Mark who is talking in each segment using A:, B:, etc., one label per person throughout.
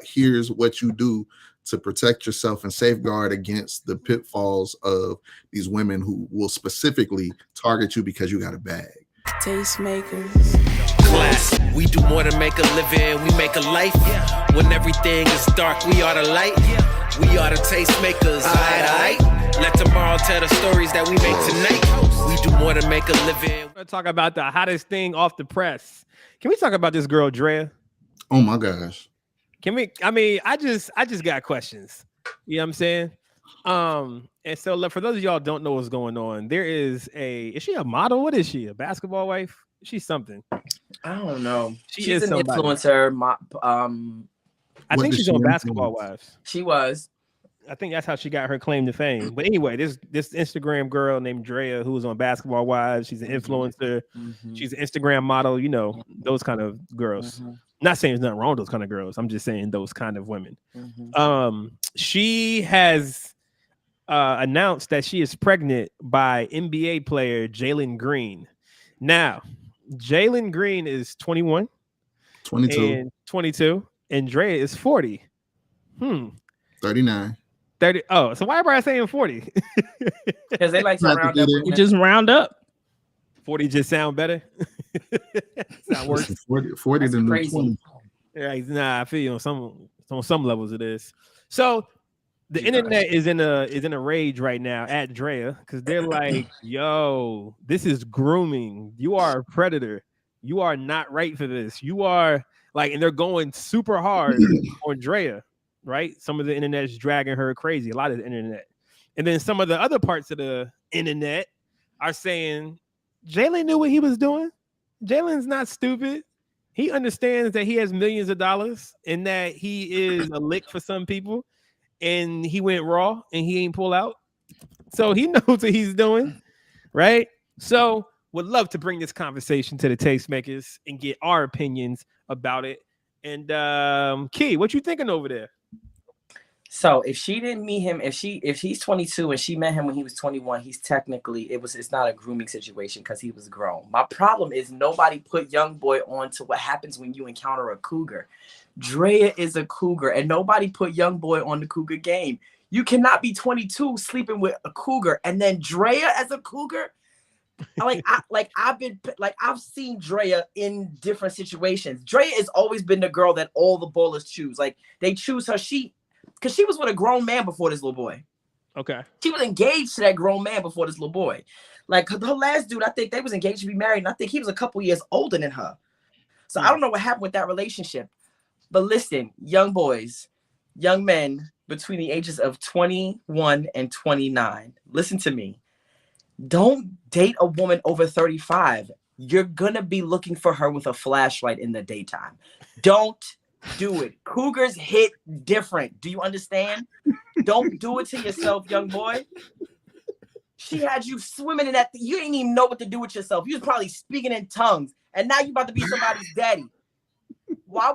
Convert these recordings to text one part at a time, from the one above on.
A: here's what you do to protect yourself and safeguard against the pitfalls of these women who will specifically target you because you got a bag.
B: Tastemakers.
C: Class. We do more than make a living, we make a life. When everything is dark, we are the light. We are the tastemakers, aight. Let tomorrow tell the stories that we make tonight. We do more than make a living.
D: We're gonna talk about the hottest thing off the press. Can we talk about this girl, Draya?
A: Oh my gosh.
D: Can we? I mean, I just got questions. You know what I'm saying? And so for those of y'all who don't know what's going on, is she a model? What is she? A basketball wife? She's something.
E: I don't know.
D: She's
E: an
D: somebody.
E: influencer.
D: I think she's on Basketball Wives.
E: She was.
D: I think that's how she got her claim to fame. But anyway, this Instagram girl named Draya, who was on Basketball Wives, she's an influencer. Mm-hmm. She's an Instagram model, those kind of girls. Mm-hmm. Not saying there's nothing wrong with those kind of girls. I'm just saying those kind of women. Mm-hmm. She has announced that she is pregnant by NBA player Jalen Green. Now, Jalen Green is 22, and Draya is 40.
A: 39.
D: 30. Oh, so why everybody saying 40?
E: Because they like to round up.
F: You just round up.
D: 40 just sound better. Sound worse.
A: 40 to new 20.
D: Yeah, nah, I feel you on some levels it is. So the internet is in a rage right now at Draya because they're like, yo, this is grooming. You are a predator. You are not right for this. You are like, and they're going super hard on Draya, right? Some of the internet is dragging her crazy, a lot of the internet. And then some of the other parts of the internet are saying Jalen knew what he was doing. Jalen's not stupid. He understands that he has millions of dollars and that he is a lick for some people. And he went raw and he ain't pull out. So he knows what he's doing, right? So would love to bring this conversation to the Tastemakers and get our opinions about it. And Key, what you thinking over there?
E: So if she didn't meet him, if he's 22 and she met him when he was 21, it's not a grooming situation because he was grown. My problem is nobody put young boy on to what happens when you encounter a cougar. Draya is a cougar and nobody put young boy on the cougar game. You cannot be 22 sleeping with a cougar and then Draya as a cougar. I've seen Draya in different situations. Draya has always been the girl that all the ballers choose. Like they choose her. Because she was with a grown man before this little boy.
D: Okay.
E: She was engaged to that grown man before this little boy. Like her last dude, I think they was engaged to be married. And I think he was a couple years older than her. So I don't know what happened with that relationship. But listen, young boys, young men between the ages of 21 and 29, listen to me. Don't date a woman over 35. You're going to be looking for her with a flashlight in the daytime. Don't do it. Cougars hit different. Do you understand? Don't do it to yourself, young boy. She had you swimming in that. You didn't even know what to do with yourself. You was probably speaking in tongues. And now you about to be somebody's daddy. Why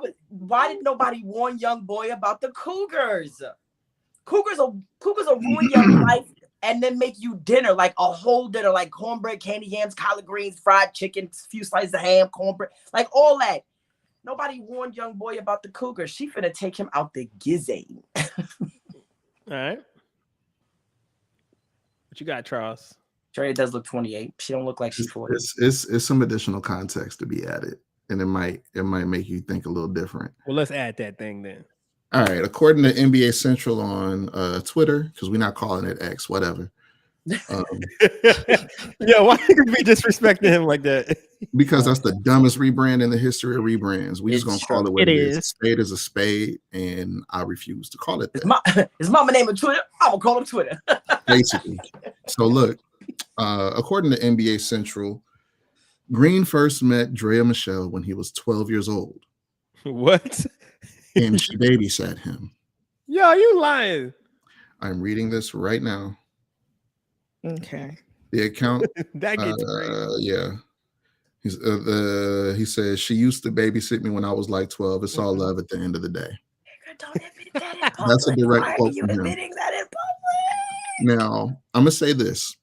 E: did nobody warn young boy about the cougars? Cougars will ruin your life and then make you dinner, like a whole dinner, like cornbread, candy yams, collard greens, fried chicken, few slices of ham, cornbread, like all that. Nobody warned young boy about the cougar. She finna take him out the gizzy.
D: All right. What you got, Charles?
E: Draya does look 28. She don't look like she's 40.
A: It's some additional context to be added, and it might make you think a little different.
D: Well, let's add that thing then.
A: All right. According to NBA Central on Twitter, because we're not calling it X, whatever.
D: Yo, why you be disrespecting him like that?
A: Because that's the dumbest rebrand in the history of rebrands. We just gonna call it what it is. A spade is a spade, and I refuse to call it that.
E: His mama name on Twitter. I'm gonna call him Twitter.
A: Basically. So look, according to NBA Central, Green first met Draya Michelle when he was 12 years old.
D: What?
A: And she babysat him.
D: Yo, you lying?
A: I'm reading this right now.
F: Okay.
A: The account.
D: That gets great.
A: Yeah. He says she used to babysit me when I was like 12. It's all love at the end of the day.
E: Don't admit that in public.
A: That's a direct
E: Why
A: quote
E: are you
A: from him.
E: admitting that in public?
A: Now, I'm gonna say this.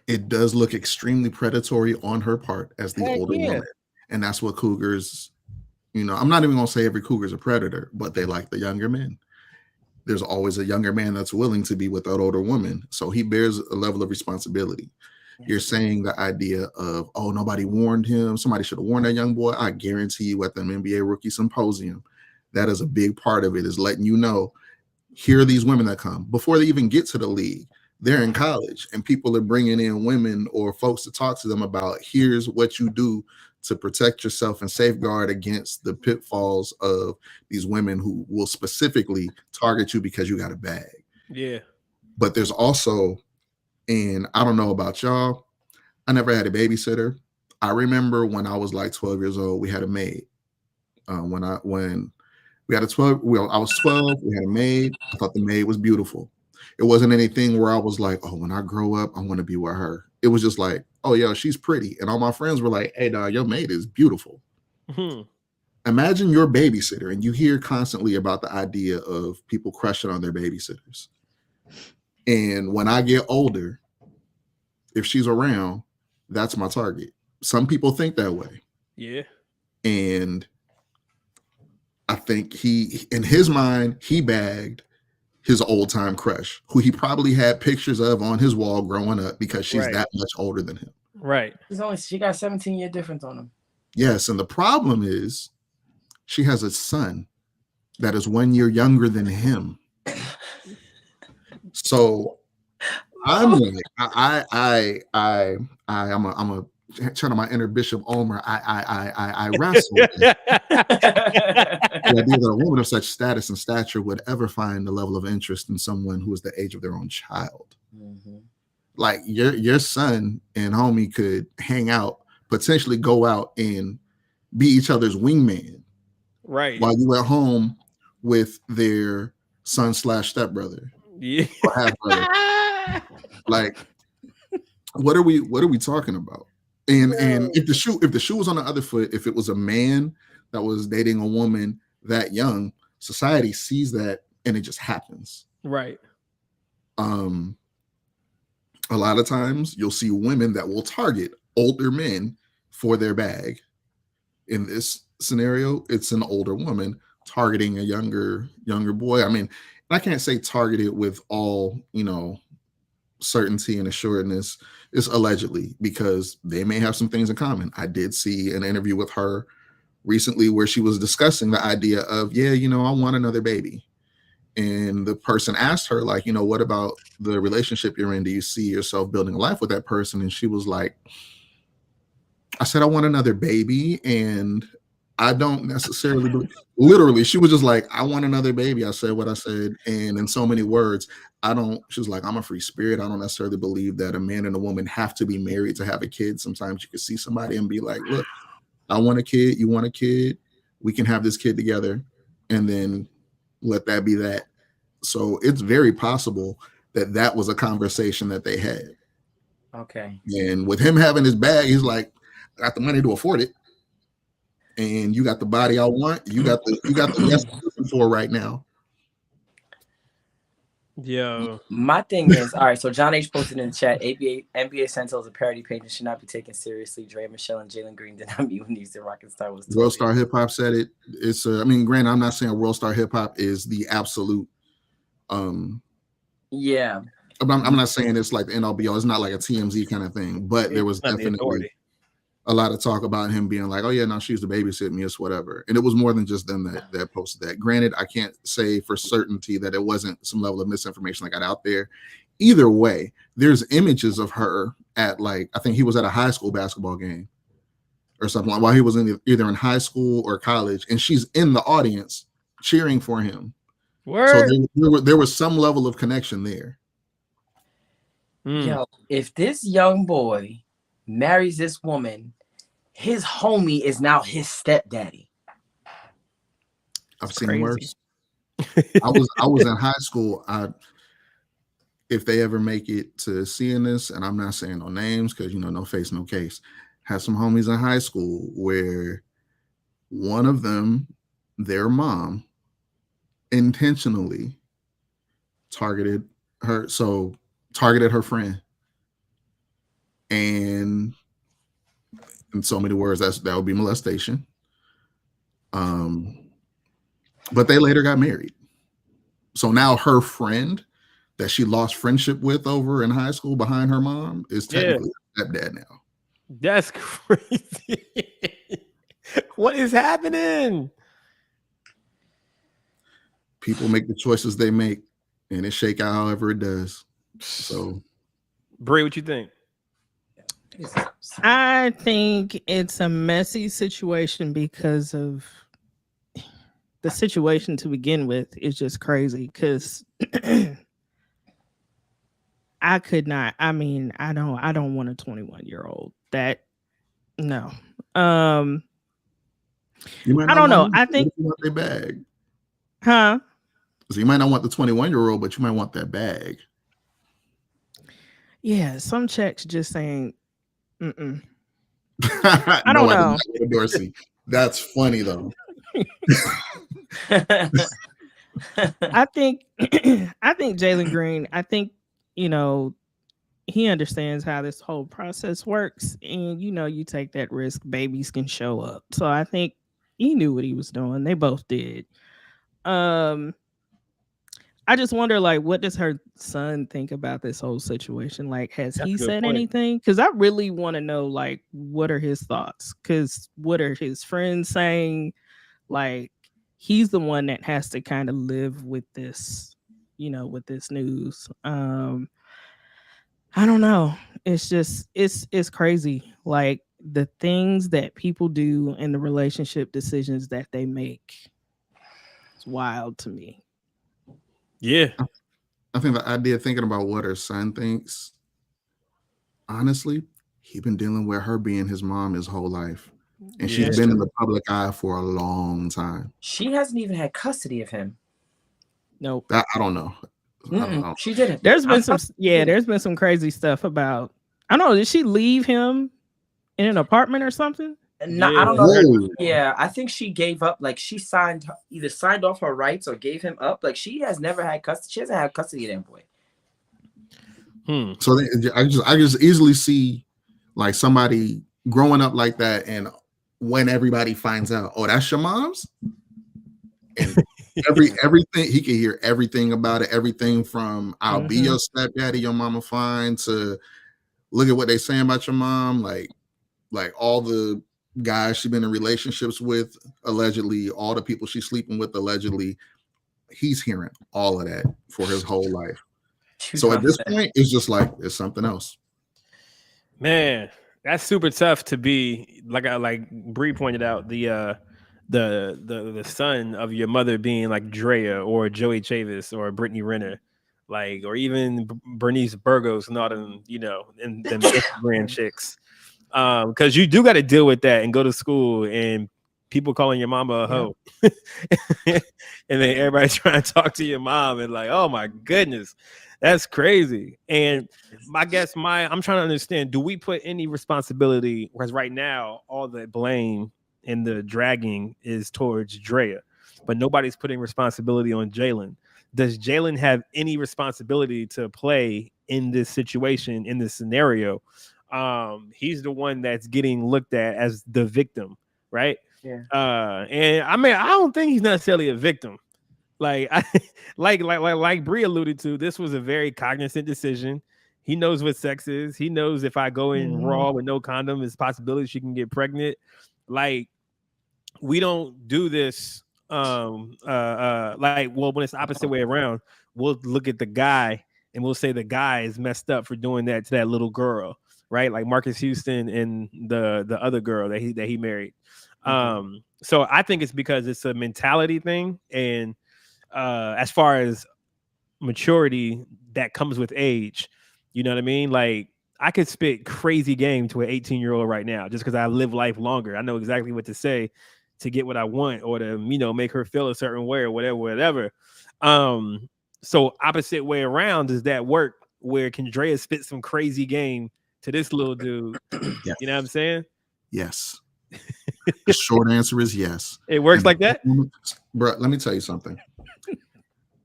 A: It does look extremely predatory on her part as the older woman, and that's what cougars I'm not even gonna say every cougar is a predator, but they like the younger men. There's always a younger man that's willing to be with that older woman, so he bears a level of responsibility. You're saying the idea of, oh, nobody warned him, somebody should have warned that young boy. I guarantee you at the NBA rookie symposium, that is a big part of it, is letting you know, here are these women that come before they even get to the league. They're in college and people are bringing in women or folks to talk to them about, here's what you do to protect yourself and safeguard against the pitfalls of these women who will specifically target you because you got a bag.
D: Yeah.
A: But there's also, and I don't know about y'all, I never had a babysitter. I remember when I was like 12 years old, we had a maid. When we had I was 12, we had a maid. I thought the maid was beautiful. It wasn't anything where I was like, oh, when I grow up, I want to be with her. It was just like, oh, yo, she's pretty. And all my friends were like, hey, dog, your maid is beautiful.
D: Mm-hmm.
A: Imagine your babysitter, and you hear constantly about the idea of people crushing on their babysitters. And when I get older, if she's around, that's my target. Some people think that way.
D: Yeah.
A: And I think in his mind, he bagged his old time crush, who he probably had pictures of on his wall growing up because she's that much older than him.
D: Right.
E: She got 17-year difference on him.
A: Yes. And the problem is she has a son that is 1 year younger than him. So I'm like, I'm a channel my inner Bishop Omer. I wrestle with the idea that a woman of such status and stature would ever find the level of interest in someone who is the age of their own child. Mm-hmm. Like your son and homie could hang out, potentially go out and be each other's wingman,
D: right?
A: While you at home with their son/stepbrother,
D: yeah,
A: or half brother. Like, what are we talking about? And if the shoe was on the other foot, if it was a man that was dating a woman that young, society sees that and it just happens.
D: Right.
A: A lot of times you'll see women that will target older men for their bag. In this scenario, it's an older woman targeting a younger boy. I mean, I can't say targeted with all, certainty and assuredness. It's allegedly, because they may have some things in common. I did see an interview with her recently where she was discussing the idea of, I want another baby. And the person asked her, like, what about the relationship you're in? Do you see yourself building a life with that person? And she was like, I said, I want another baby. And I don't necessarily believe, literally, she was just like, I want another baby. I said what I said. And in so many words, she was like, I'm a free spirit. I don't necessarily believe that a man and a woman have to be married to have a kid. Sometimes you can see somebody and be like, look, I want a kid. You want a kid. We can have this kid together. And then let that be that. So it's very possible that was a conversation that they had.
E: Okay.
A: And with him having his bag, he's like, I got the money to afford it. And you got the body I want. You got the best I'm looking for right now.
D: Yeah.
E: My thing is, all right, so John H posted in the chat, NBA Sentinels, a parody page and should not be taken seriously. Draya Michelle and Jalen Green did not meet when Houston Rockets star was
A: World Star Hip Hop said it. It's granted, I'm not saying World Star Hip Hop is the absolute
E: yeah.
A: I'm not saying it's like the NLBO. It's not like a TMZ kind of thing, but there was definitely a lot of talk about him being like, oh yeah, no, she used to babysit me, it's whatever. And it was more than just them that posted that. Granted, I can't say for certainty that it wasn't some level of misinformation that got out there. Either way, there's images of her at, like, I think he was at a high school basketball game or something, while he was either in high school or college, and she's in the audience cheering for him.
D: Word.
A: So there was some level of connection there.
E: Yo, if this young boy marries this woman, his homie is now his stepdaddy.
A: I've seen worse. I was in high school. If they ever make it to seeing this, and I'm not saying no names because no face, no case, had some homies in high school where one of them, their mom, intentionally targeted her friend, and in so many words, that would be molestation. But they later got married. So now her friend that she lost friendship with over in high school behind her mom is technically her stepdad now.
D: That's crazy. What is happening?
A: People make the choices they make, and it shake out however it does. So,
D: Bree, what you think?
F: I think it's a messy situation because of the situation to begin with is just crazy. Because I could not. I mean, I don't want a 21-year-old. That no.
A: you might
F: I
A: not
F: don't know.
A: want
F: I think,
A: their bag.
F: huh?
A: So you might not want the 21-year-old, but you might want that bag.
F: Yeah, some checks just saying, I
A: I
F: don't know.
A: Dorsey. That's funny though.
F: I think Jalen Green, I think, he understands how this whole process works. And, you take that risk, babies can show up. So I think he knew what he was doing. They both did. I just wonder, like, what does her son think about this whole situation? Like, has he said anything? Because I really want to know, like, what are his thoughts? Because what are his friends saying? Like, he's the one that has to kind of live with this, with this news. I don't know. It's just, it's crazy. Like, the things that people do and the relationship decisions that they make. It's wild to me.
D: Yeah.
A: I think the idea of thinking about what her son thinks, honestly, he's been dealing with her being his mom his whole life. And she's been in the public eye for a long time.
E: She hasn't even had custody of him.
F: Nope.
A: I don't know.
E: She didn't.
F: There's been some crazy stuff about, I don't know, did she leave him in an apartment or something?
E: No, I don't know. Yeah, I think she gave up. Like she either signed off her rights or gave him up. Like she has never had custody. She hasn't had custody of that boy.
A: So I just easily see like somebody growing up like that, and when everybody finds out, oh, that's your mom's, and everything he can hear everything about it, everything from I'll be your stepdaddy, your mama fine, to look at what they saying about your mom, like all the guys she's been in relationships with, allegedly, all the people she's sleeping with, allegedly. He's hearing all of that for his whole life. So at this point, it's just like it's something else.
D: Man, that's super tough to be. Like Bree pointed out, the son of your mother being like Draya or Joey Chavis or Brittany Renner, like, or even Bernice Burgos, and all them, and them Instagram chicks. Because you do got to deal with that and go to school and people calling your mama a hoe. And then everybody's trying to talk to your mom and like, oh my goodness, that's crazy. And I guess I'm trying to understand, do we put any responsibility, because right now all the blame and the dragging is towards Draya, but nobody's putting responsibility on Jalen. Does Jalen have any responsibility to play in this situation, in this scenario? He's the one that's getting looked at as the victim, right?
E: Yeah.
D: And I mean, I don't think he's necessarily a victim. Like Bree alluded to, this was a very cognizant decision. He knows what sex is. He knows if I go in raw with no condom, there's possibility she can get pregnant. Like, we don't do this. When it's the opposite way around, we'll look at the guy and we'll say the guy is messed up for doing that to that little girl. Right, like Marcus Houston and the other girl that he married. So I think it's because it's a mentality thing, and as far as maturity, that comes with age. You know what I mean? Like, I could spit crazy game to an 18-year-old right now just because I live life longer. I know exactly what to say to get what I want, or to make her feel a certain way, or whatever. So opposite way around, does that work? Where can Draya spit some crazy game to this little dude?
A: Yes.
D: You know what I'm saying?
A: Yes. The short answer is yes.
D: It works like that?
A: Bro, let me tell you something.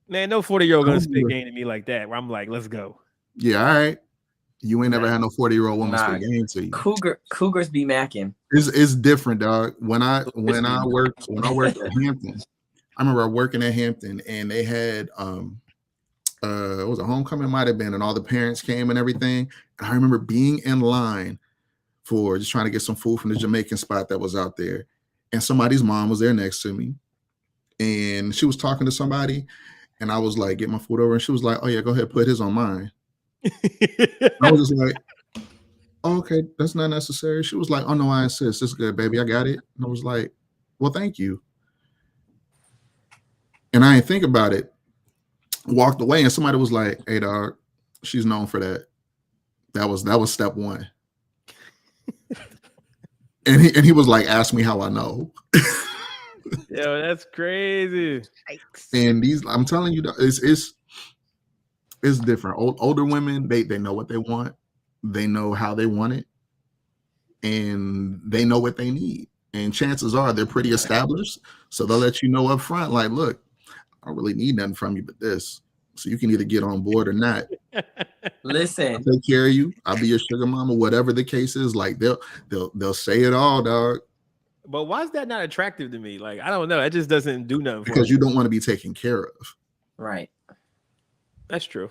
D: Man, no 40-year-old gonna spit game to me like that, where I'm like, let's go.
A: Yeah, all right. You ain't never had no 40-year-old woman spit game to you.
E: Cougars be macking.
A: It's different, dog. When I worked at Hampton, I remember working at Hampton, and they had it was a homecoming, might have been, and all the parents came and everything. And I remember being in line for just trying to get some food from the Jamaican spot that was out there, and somebody's mom was there next to me, and she was talking to somebody, and I was like, get my food over, and she was like, oh yeah, go ahead, put his on mine. I was just like, oh, okay, that's not necessary. She was like, oh no, I insist, it's good, baby, I got it. And I was like, well, thank you. And I didn't think about it. Walked away, and somebody was like, hey dog, she's known for that. That was step one. and he was like, ask me how I know.
D: Yo, that's crazy.
A: And I'm telling you, it's different. Older women, they know what they want, they know how they want it, and they know what they need. And chances are they're pretty established, so they'll let you know up front, like, look, I don't really need nothing from you but this. So you can either get on board or not.
E: Listen,
A: I'll take care of you. I'll be your sugar mama, whatever the case is. Like they'll say it all, dog.
D: But why is that not attractive to me? Like, I don't know. It just doesn't do nothing.
A: Because you don't want to be taken care of.
E: right.
D: That's true.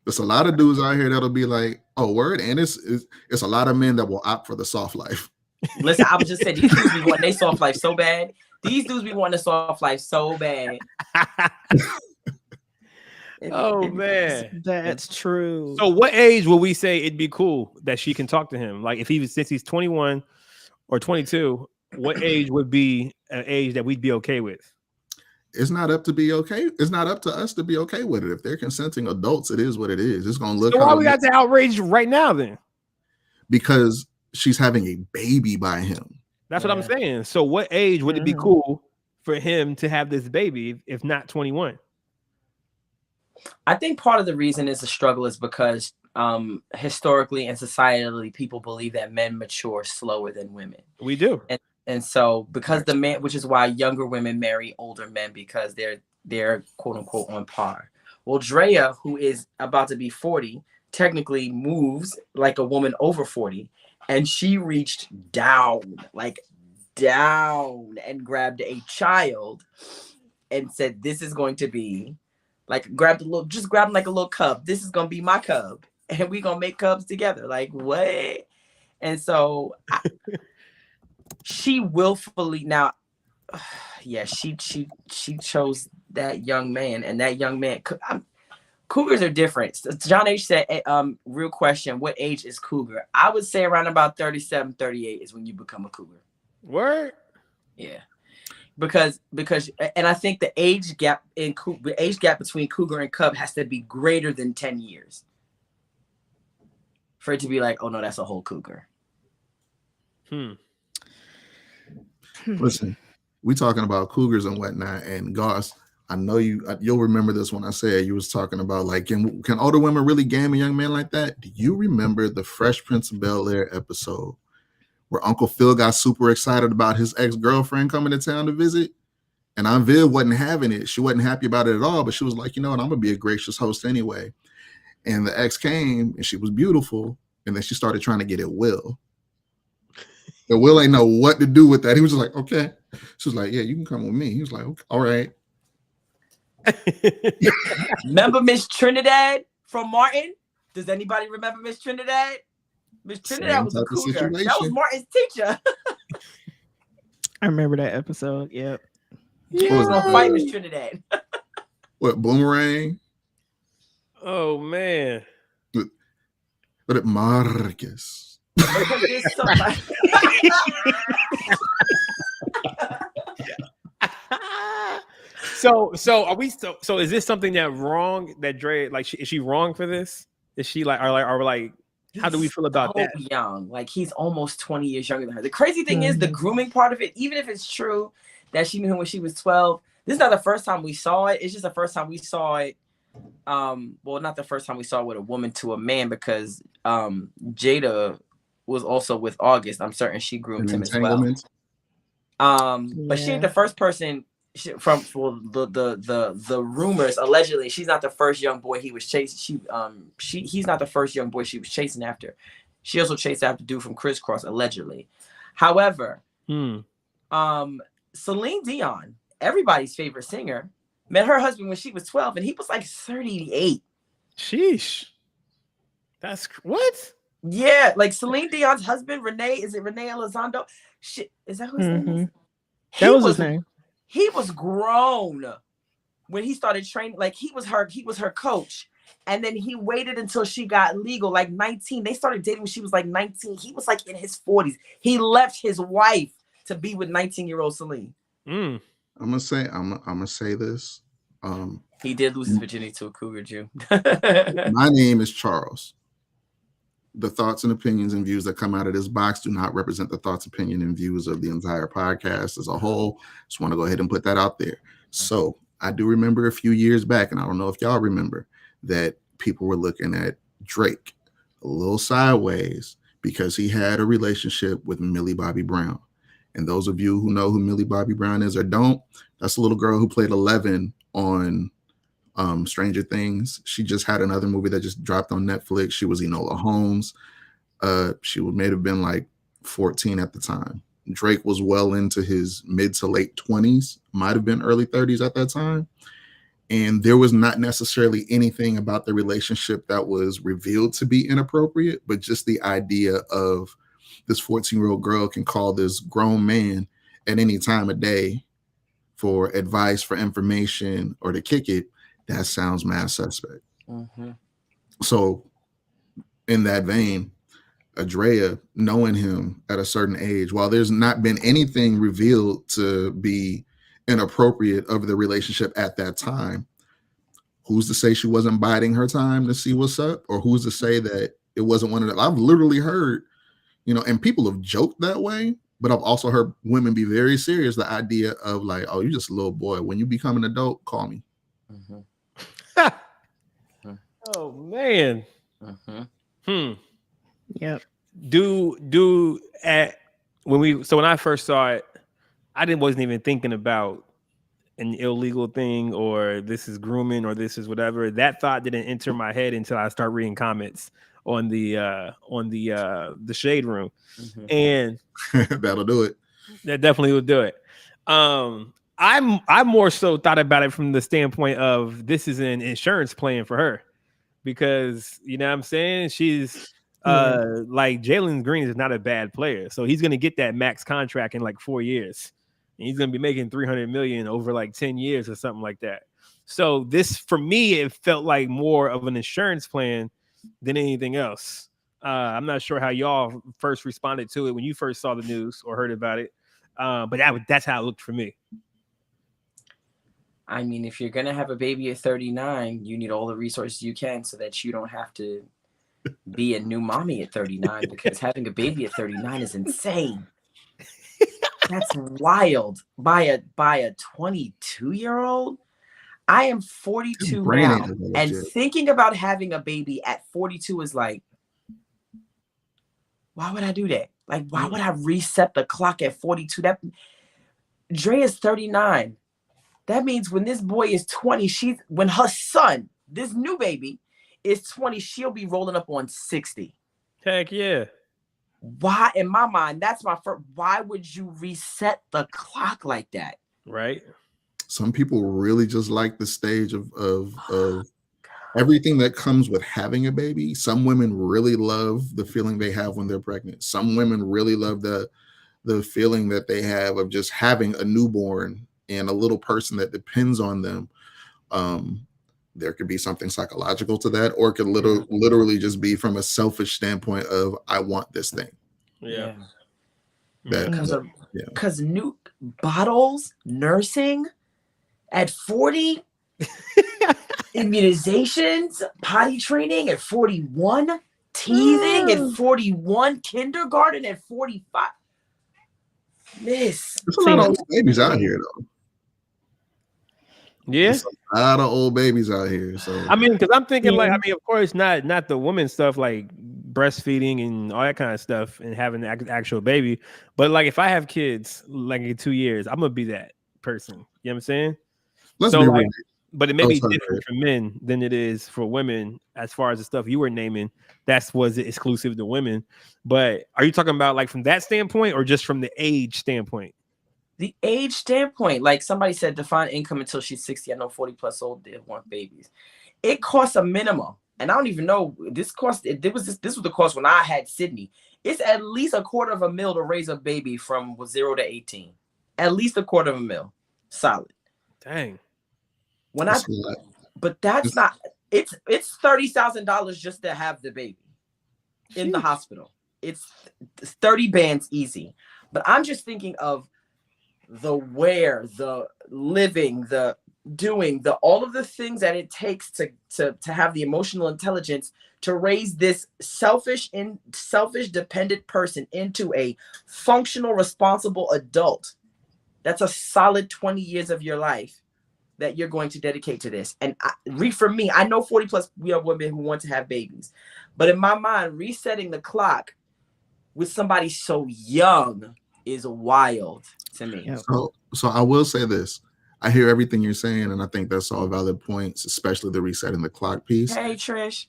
A: There's a lot of dudes out here that'll be like, oh, word. And it's a lot of men that will opt for the soft life.
E: Listen, I was just saying, these dudes be wanting their soft life so bad. These dudes be wanting the soft life so bad.
D: Oh man,
F: That's true.
D: So what age would we say it'd be cool that she can talk to him? Like if since he's 21 or 22, what age would be an age that we'd be okay with?
A: It's not up to be okay. It's not up to us to be okay with it. If they're consenting adults, it is what it is. It's gonna look.
D: So why we got the outrage right now then?
A: Because she's having a baby by him.
D: That's what I'm saying. So what age would it be cool for him to have this baby if not 21?
E: I think part of the reason is the struggle is because historically and societally, people believe that men mature slower than women.
D: We do.
E: And so because the man, which is why younger women marry older men, because they're quote unquote on par. Well, Draya, who is about to be 40, technically moves like a woman over 40, and she reached down and grabbed a child and said, this is going to be like, grab him like a little cub. This is going to be my cub. And we're going to make cubs together. Like, what? And so she willfully now, she chose that young man, and that young man, cougars are different. John H said, real question, what age is cougar? I would say around about 37, 38 is when you become a cougar.
D: Word?
E: Yeah. Because and I think the age gap between cougar and cub has to be greater than 10 years for it to be like, oh no, that's a whole cougar.
A: Listen, we talking about cougars and whatnot, and Goss, I know you'll remember this when I said you was talking about like, can older women really game a young man like that? Do you remember the Fresh Prince of Bel-Air episode where Uncle Phil got super excited about his ex-girlfriend coming to town to visit? And Aunt Viv wasn't having it. She wasn't happy about it at all, but she was like, you know what, I'm going to be a gracious host anyway. And the ex came, and she was beautiful, and then she started trying to get at Will. And Will ain't know what to do with that. He was just like, okay. She was like, yeah, you can come with me. He was like, okay, all right.
E: Remember Miss Trinidad from Martin? Does anybody remember Miss Trinidad? Miss Trinidad was a cougar. That was Martin's teacher.
F: I remember that episode. Yep.
E: He was gonna fight Miss Trinidad.
A: What, Boomerang?
D: Oh man.
A: But at Marcus.
D: So are we so is this something that wrong that Dre, like, is she wrong for this? Is she like, are we like, how do we feel about that?
E: Young, like he's almost 20 years younger than her. The crazy thing is the grooming part of it, even if it's true that she knew him when she was 12, this is not the first time we saw it. It's just the first time we saw it. Well, not the first time we saw it with a woman to a man, because Jada was also with August. I'm certain she groomed him as well. But she ain't the first person from the rumors. Allegedly, she's not the first young boy he was chasing. He's not the first young boy she was chasing after. She also chased after dude from Crisscross, allegedly. However,
D: Hmm.
E: Celine Dion, everybody's favorite singer, met her husband when she was 12, and he was like 38.
D: Sheesh. That's what?
E: Yeah, like Celine Dion's husband, Renee Elizondo? Shit, is that who his name is?
F: That was his name.
E: He was grown when he started training. Like he was her coach. And then he waited until she got legal, like 19. They started dating when she was like 19. He was like in his 40s. He left his wife to be with 19-year-old Celine.
A: I'm gonna say this.
E: He did lose his virginity to a cougar Jew.
A: My name is Charles. The thoughts and opinions and views that come out of this box do not represent the thoughts, opinion, and views of the entire podcast as a whole. Just want to go ahead and put that out there. So I do remember a few years back, and I don't know if y'all remember, that people were looking at Drake a little sideways because he had a relationship with Millie Bobby Brown. And those of you who know who Millie Bobby Brown is or don't, that's a little girl who played 11 on Stranger Things. She just had another movie that just dropped on Netflix. She was Enola Holmes. She may have been like 14 at the time. Drake was well into his mid to late 20s, might have been early 30s at that time. And there was not necessarily anything about the relationship that was revealed to be inappropriate, but just the idea of this 14-year-old girl can call this grown man at any time of day for advice, for information, or to kick it. That sounds mad suspect.
E: Mm-hmm.
A: So in that vein, Draya, knowing him at a certain age, while there's not been anything revealed to be inappropriate of the relationship at that time, who's to say she wasn't biding her time to see what's up? Or who's to say that it wasn't one of them? I've literally heard, and people have joked that way, but I've also heard women be very serious. The idea of like, oh, you're just a little boy. When you become an adult, call me.
E: Mm-hmm.
D: Oh man.
E: Mm-hmm.
F: Yep.
D: When I first saw it, I wasn't even thinking about an illegal thing or this is grooming or this is whatever. That thought didn't enter my head until I start reading comments on the shade room.
E: Mm-hmm.
D: And
A: That'll do it.
D: That definitely will do it. I more so thought about it from the standpoint of this is an insurance plan for her, because you know what I'm saying, she's like Jalen Green is not a bad player, so he's gonna get that max contract in like 4 years, and he's gonna be making $300 million over like 10 years or something like that. So this, for me, it felt like more of an insurance plan than anything else. I'm not sure how y'all first responded to it when you first saw the news or heard about it, but that's how it looked for me.
E: I mean, if you're going to have a baby at 39, you need all the resources you can so that you don't have to be a new mommy at 39, because having a baby at 39 is insane. That's wild. By a 22-year-old? I am 42 now, and thinking about having a baby at 42 is like, why would I do that? Like, why would I reset the clock at 42? Dre is 39. That means when this boy is 20, when her son, this new baby, is 20, she'll be rolling up on 60.
D: Heck yeah.
E: Why, in my mind, that's my first. Why would you reset the clock like that?
D: Right.
A: Some people really just like the stage of everything that comes with having a baby. Some women really love the feeling they have when they're pregnant. Some women really love the feeling that they have of just having a newborn and a little person that depends on them. There could be something psychological to that, or it could literally just be from a selfish standpoint of, I want this thing.
D: Yeah.
E: Because new bottles, nursing at 40, immunizations, potty training at 41, teething at 41, kindergarten at 45. Miss.
A: There's a lot of old babies out here, though.
D: Yeah,
A: there's a lot of old babies out here. So
D: I mean, because I'm thinking like, I mean, of course, not the woman stuff like breastfeeding and all that kind of stuff and having the actual baby, but like if I have kids like in 2 years, I'm gonna be that person. You know what I'm saying?
A: Let's be real.
D: But it may
A: Oh,
D: be
A: sorry,
D: different for men than it is for women as far as the stuff you were naming. That was exclusive to women. But are you talking about like from that standpoint or just from the age standpoint?
E: The age standpoint, like somebody said, define income until she's 60. I know 40 plus old they want babies. It costs a minimum. And I don't even know this cost. This was the cost when I had Sydney. It's at least $250,000 to raise a baby from 0 to 18. At least $250,000. Solid.
D: Dang.
E: But that's not. It's $30,000 just to have the baby in the hospital. It's 30 bands easy. But I'm just thinking of the wear, the living, the doing, all of the things that it takes to have the emotional intelligence to raise this selfish dependent person into a functional, responsible adult. That's a solid 20 years of your life that you're going to dedicate to this. And for me, I know 40 plus we are women who want to have babies, but in my mind, resetting the clock with somebody so young is wild to me.
A: So I will say this. I hear everything you're saying, and I think that's all valid points, especially the resetting the clock piece.
E: Hey, Trish.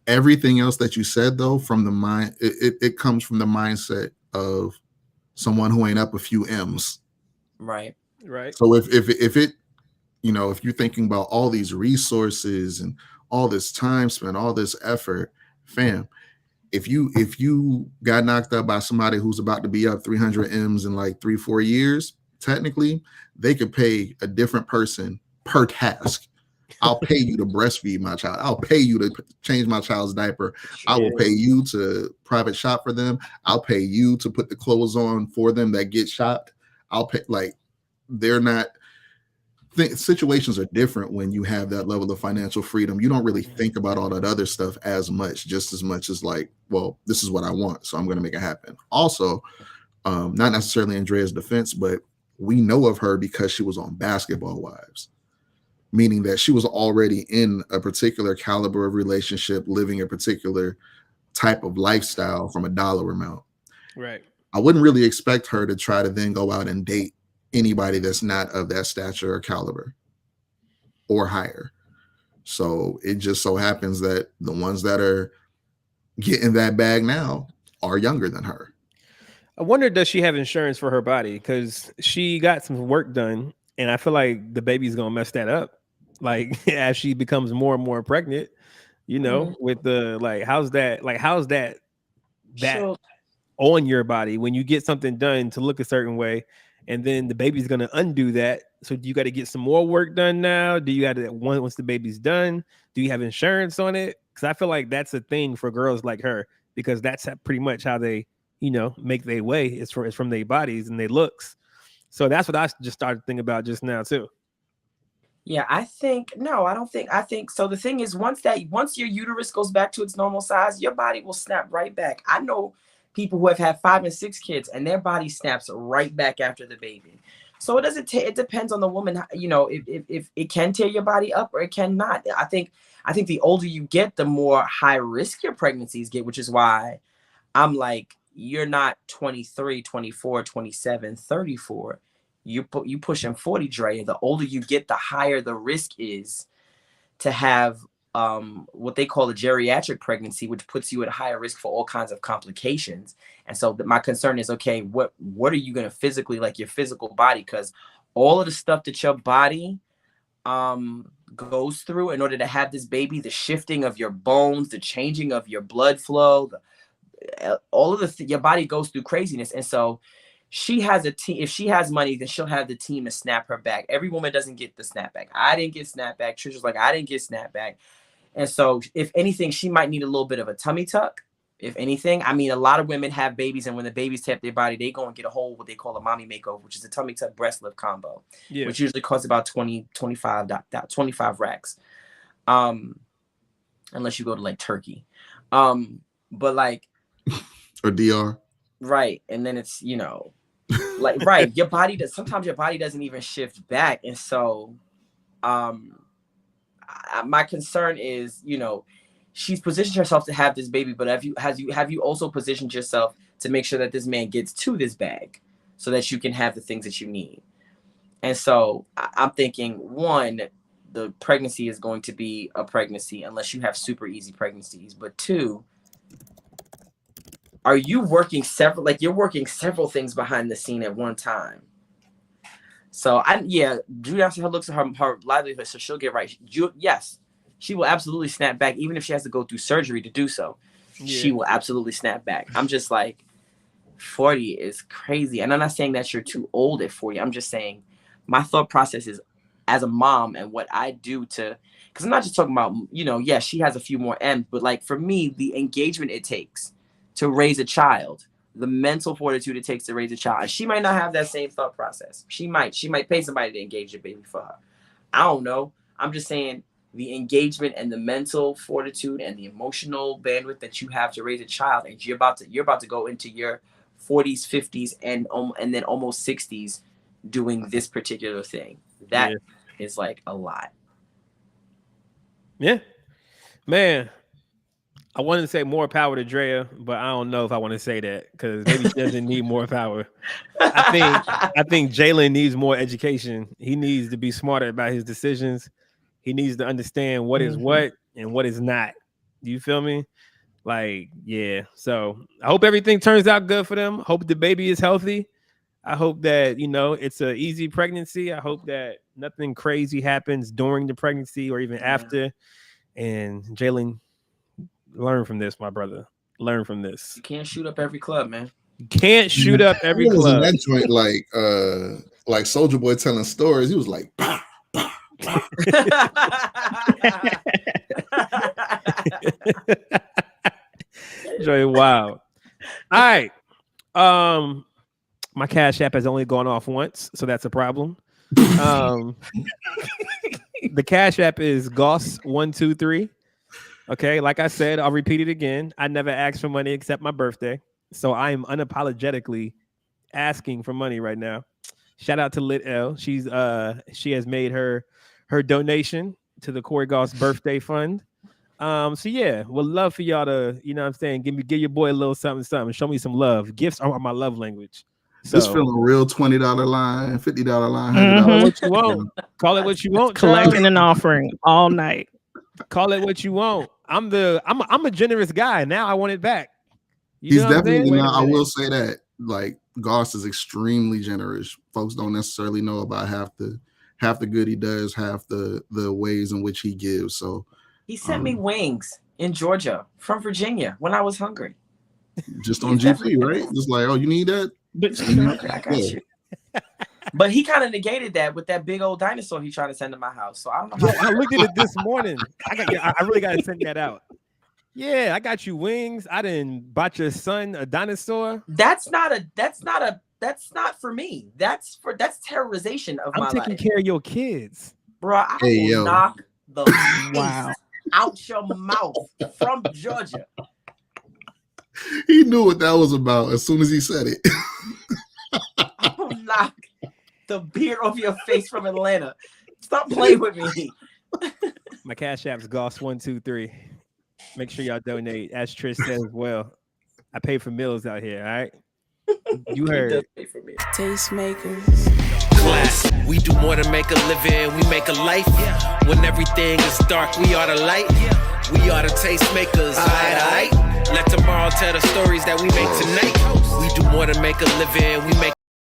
A: Everything else that you said, though, from the mind, it comes from the mindset of someone who ain't up a few M's.
E: Right.
A: So if it, you know, if you're thinking about all these resources and all this time spent, all this effort, fam, if you got knocked up by somebody who's about to be up 300 M's in like 3-4 years, technically, they could pay a different person per task. I'll pay you to breastfeed my child. I'll pay you to change my child's diaper. I will pay you to private shop for them. I'll pay you to put the clothes on for them that get shopped. I'll pay, like, they're not, situations are different when you have that level of financial freedom. You don't really think about all that other stuff as much as like, well, this is what I want, so I'm going to make it happen. Also, not necessarily in Draya's defense, but we know of her because she was on Basketball Wives, meaning that she was already in a particular caliber of relationship, living a particular type of lifestyle from a dollar amount.
D: Right.
A: I wouldn't really expect her to try to then go out and date anybody that's not of that stature or caliber or higher. So it just so happens that the ones that are getting that bag now are younger than her.
D: I wonder, does she have insurance for her body? Because she got some work done, and I feel like the baby's gonna mess that up. Like as she becomes more and more pregnant, you know, with the how's that on your body when you get something done to look a certain way, and then the baby's gonna undo that. So do you got to get some more work done now? Do you got to once the baby's done? Do you have insurance on it? Because I feel like that's a thing for girls like her, because that's pretty much how they, you know, make their way. It's from their bodies and their looks. So that's what I just started thinking about just now too.
E: Yeah, I think so. The thing is, once your uterus goes back to its normal size, your body will snap right back. I know people who have had 5 and 6 kids and their body snaps right back after the baby. So it depends on the woman, you know, if it can tear your body up or it cannot. I think the older you get, the more high risk your pregnancies get, which is why I'm like, you're not 23, 24, 27, 34. You pushing 40, Draya. The older you get, the higher the risk is to have what they call a geriatric pregnancy, which puts you at higher risk for all kinds of complications. And so my concern is, okay, what are you going to physically, like your physical body? Because all of the stuff that your body goes through in order to have this baby, the shifting of your bones, the changing of your blood flow, all of your body goes through craziness. And so she has a team. If she has money, then she'll have the team to snap her back. Every woman doesn't get the snapback. I didn't get snapback. Trisha's like, I didn't get snapback. And so if anything, she might need a little bit of a tummy tuck. If anything, I mean, a lot of women have babies, and when the babies tap their body, they go and get a whole, what they call a mommy makeover, which is a tummy tuck breast lift combo, which usually costs about 25 racks. Unless you go to like Turkey. But like,
A: or DR.
E: Right. And then it's, you know, like, right. Sometimes your body doesn't even shift back. And so, my concern is, you know, she's positioned herself to have this baby, but have you also positioned yourself to make sure that this man gets to this bag so that you can have the things that you need? And so I'm thinking, one, the pregnancy is going to be a pregnancy unless you have super easy pregnancies. But 2, are you working you're working several things behind the scene at one time? So Judy after her looks at her livelihood, so she'll get right. Yes, she will absolutely snap back, even if she has to go through surgery to do so. Yeah. She will absolutely snap back. I'm just like, 40 is crazy. And I'm not saying that you're too old at 40. I'm just saying my thought process is as a mom and what I do because I'm not just talking about, yes, she has a few more M's, but like for me, the engagement it takes to raise a child, the mental fortitude it takes to raise a child. And she might not have that same thought process. She might pay somebody to engage the baby for her. I don't know. I'm just saying the engagement and the mental fortitude and the emotional bandwidth that you have to raise a child, and you're about to go into your 40s, 50s, and then almost 60s doing this particular thing. That is like a lot.
D: Yeah, man. I wanted to say more power to Draya, but I don't know if I want to say that because maybe she doesn't need more power. I think Jalen needs more education. He needs to be smarter about his decisions. He needs to understand what is what and what is not. Do you feel me? Like, yeah. So I hope everything turns out good for them. Hope the baby is healthy. I hope that, it's an easy pregnancy. I hope that nothing crazy happens during the pregnancy or even after. And Jalen, learn from this, my brother. Learn from this.
E: You can't shoot up every club, man.
D: You can't shoot up every club.
A: That joint, like Soulja Boy telling stories. He was like, bah, bah, bah.
D: Joy, wow. All right. My Cash App has only gone off once, so that's a problem. The Cash App is Goss123. Okay, like I said, I'll repeat it again. I never asked for money except my birthday. So I am unapologetically asking for money right now. Shout out to Lit L. She has made her donation to the Corey Goss birthday fund. So yeah, would love for y'all to, give your boy a little something. Show me some love. Gifts are my love language. So,
A: this feeling real $20 line, $50 line, $100.
D: What you want? Call it what you want.
F: Collecting an offering all night.
D: Call it what you want. I'm a generous guy. Now I want it back.
A: He's definitely not. I will say that like Goss is extremely generous. Folks don't necessarily know about half the good he does, half the ways in which he gives. So
E: he sent me wings in Georgia from Virginia when I was hungry.
A: Just on GP, right? Just like, oh, you need that?
E: I got you. But he kind of negated that with that big old dinosaur he tried to send to my house. So I don't know.
D: I looked at it this morning. I really got to send that out. Yeah, I got you wings. I didn't bought your son a dinosaur.
E: That's not for me. That's terrorization of my life.
D: I'm taking care of your kids.
E: Bro, I will knock the
F: wow
E: out your mouth from Georgia.
A: He knew what that was about as soon as he said it.
E: I will knock the beard off your face from Atlanta. Stop playing with me.
D: My Cash App's Goss123. Make sure y'all donate. As Trish said as well. I pay for meals out here, all right? You heard.
B: Tastemakers.
C: Class. We do more than make a living, we make a life. When everything is dark, we are the light. We are the tastemakers. Aight. Let tomorrow tell the stories that we make tonight. We do more than make a living, we make